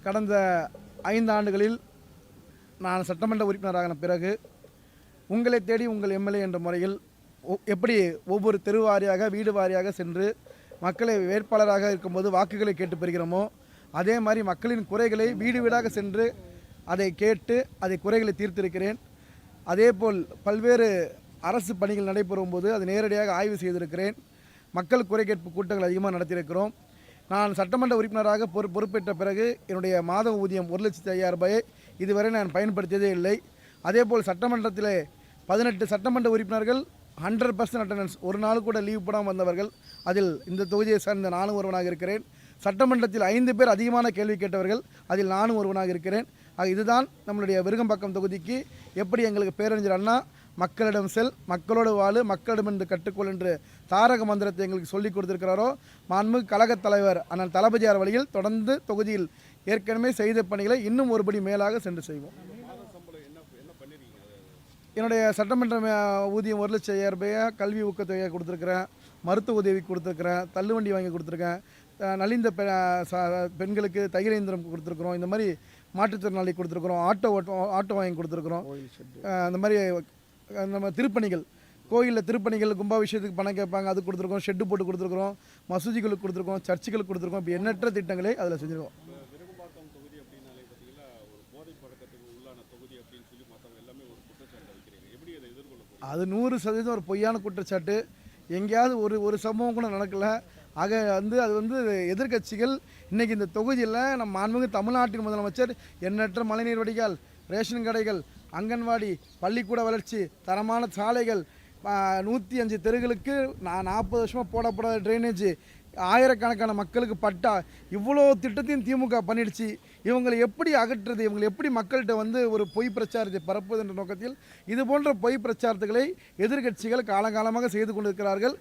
கடந்த 5 ஆண்டுகளில் நான் சட்டமன்ற உறுப்பினரான பிறகு உங்களை தேடி உங்கள் எம்எல்ஏ என்ற முறையில் எப்படி ஒவ்வொரு தெரு வாரியாக வீடு வாரியாக சென்று மக்களை வேட்பாளராக இருக்கும்போது வாக்குகளை கேட்டு பெறுகிறோமோ அதே மாதிரி மக்களின் குறைகளை வீடு வீடாக சென்று அதை கேட்டு அதை குறைகளை தீர்த்திருக்கிறேன். அதேபோல் பல்வேறு அரசு பணிகள் நடைபெறும் போது அதை நேரடியாக ஆய்வு செய்திருக்கிறேன். மக்கள் குறை கேட்பு கூட்டங்கள் அதிகமாக நடத்தியிருக்கிறோம். நான் சட்டமன்ற உறுப்பினராக பொறுப்பேற்ற பிறகு என்னுடைய மாத ஊதியம் 1,50,000 ரூபாயை இதுவரை நான் பயன்படுத்தியதே இல்லை. அதேபோல் சட்டமன்றத்தில் 18 சட்டமன்ற உறுப்பினர்கள் 100% அட்டண்டன்ஸ், ஒரு நாள் கூட லீவ் போடாமல் வந்தவர்கள். அதில் இந்த தொகுதியை சார்ந்த நானும் ஒருவனாக இருக்கிறேன். சட்டமன்றத்தில் 5 பேர் அதிகமான கேள்வி கேட்டவர்கள், அதில் நானும் ஒருவனாக இருக்கிறேன். இதுதான் நம்மளுடைய விருகம்பாக்கம் தொகுதிக்கு எப்படி எங்களுக்கு பேரறிஞர் அண்ணா மக்களிடம் செல், மக்களோடு வாழு, மக்களிடம் என்று கற்றுக்கொள் என்று தாரக மந்திரத்தை எங்களுக்கு சொல்லிக் கொடுத்திருக்கிறாரோ, மாண்புமிகு கழகத் தலைவர் அண்ணன் தளபதியார் வழியில் தொடர்ந்து தொகுதியில் ஏற்கனவே செய்த பணிகளை இன்னும் ஒருபடி மேலாக சென்று செய்வோம். என்னுடைய சட்டமன்ற ஊதியம் 1,00,000 ரூபாயை கல்வி ஊக்கத்தொகையாக கொடுத்துருக்குறேன், மருத்துவ உதவி கொடுத்துருக்குறேன், தள்ளுவண்டி வாங்கி கொடுத்துருக்கேன், நலிந்த பெண்களுக்கு தையல் இயந்திரம் கொடுத்துருக்குறோம், இந்த மாதிரி மாற்றுத்திறனாளி கொடுத்துருக்குறோம், ஆட்டோ வாங்கி கொடுத்துருக்குறோம். அந்த மாதிரி நம்ம திருப்பணிகள், கோயிலில் திருப்பணிகள் கும்பாபிஷேகத்துக்கு பணம் கேட்பாங்க, அது கொடுத்துருக்கோம், ஷெட்டு போட்டு கொடுத்துருக்குறோம், மசூதிகளுக்கு கொடுத்துருக்கோம், சர்ச்சுகளுக்கு கொடுத்துருக்கோம். இப்போ எண்ணற்ற திட்டங்களை அதில் செஞ்சுருக்கோம். அது 100% ஒரு பொய்யான குற்றச்சாட்டு. எங்கேயாவது ஒரு சம்பவம் கூட நடக்கலை. ஆக அது எதிர்கட்சிகள் இன்றைக்கி இந்த தொகுதியில் நம்ம மாண்புமிகு தமிழ்நாட்டின் முதலமைச்சர் எண்ணற்ற மழைநீர் வடிகால், ரேஷன் கடைகள், அங்கன்வாடி, பள்ளிக்கூட வளர்ச்சி, தரமான சாலைகள், 105 தெருகளுக்கு 40 வருஷமாக போடப்படாத ட்ரைனேஜ், ஆயிரக்கணக்கான மக்களுக்கு பட்டா, இவ்வளோ திட்டத்தையும் திமுக பண்ணிடுச்சு. இவங்களை எப்படி அகற்றுறது, இவங்களை எப்படி மக்கள்கிட்ட ஒரு பொய் பிரச்சாரத்தை பரப்புவது என்ற நோக்கத்தில் இது போன்ற பொய் பிரச்சாரத்துகளை எதிர்கட்சிகள் காலகாலமாக செய்து கொண்டிருக்கிறார்கள்.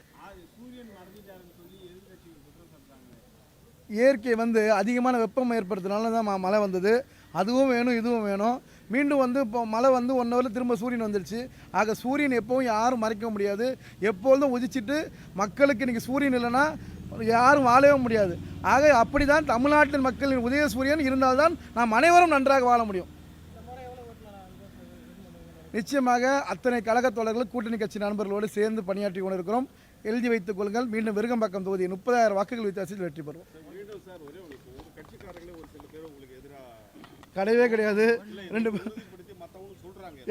இயற்கை அதிகமான வெப்பம் ஏற்படுத்தினால தான் மழை வந்தது. அதுவும் வேணும், இதுவும் வேணும். மீண்டும் இப்போ மழை 1 ஹவரில் திரும்ப சூரியன் வந்துடுச்சு. ஆக சூரியன் எப்போவும் யாரும் மறைக்க முடியாது. எப்பொழுதும் உதிச்சிட்டு மக்களுக்கு இன்றைக்கி சூரியன் இல்லைன்னா யாரும் வாழவே முடியாது. ஆக அப்படி தான் தமிழ்நாட்டின் மக்களின் உதய சூரியன் இருந்தால்தான் நாம் அனைவரும் நன்றாக வாழ முடியும். நிச்சயமாக அத்தனை கழகத் தோழர்கள் கூட்டணி கட்சி நண்பர்களோடு சேர்ந்து பணியாற்றி கொண்டிருக்கிறோம். எழுதி வைத்துக் கொள்ளுங்கள். மீண்டும் விருகம்பாக்கம் தொகுதி 30,000 வாக்குகள் வித்தியாசத்தில் வெற்றி பெறுவோம். கிடையவே கிடையாது. 2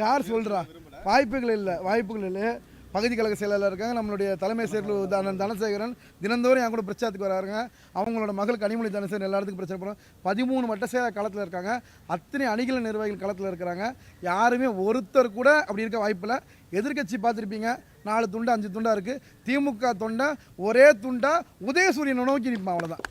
யார் சொல்கிறா? வாய்ப்புகள் இல்லை. பகுதி கழக செயலாளர் இருக்காங்க, நம்மளுடைய தலைமை செயலர் தனசேகரன் தினந்தோறும் என் கூட பிரச்சாரத்துக்கு வராருங்க. அவங்களோட மகள் கனிமொழி தனசேகரன் எல்லா இடத்துக்கும் பிரச்சனை பண்ணுறோம். 13 மட்ட செயலாளர் களத்தில் இருக்காங்க. அத்தனை அணிகள் நிர்வாகிகள் களத்தில் இருக்கிறாங்க. யாருமே ஒருத்தர் கூட அப்படி இருக்க வாய்ப்பில்லை. எதிர்கட்சி பார்த்துருப்பீங்க, 4 துண்டா 5 துண்டா இருக்குது. திமுக தொண்டை ஒரே துண்டா உதயசூரியனை நோக்கி நிற்பான், அவ்வளோதான்.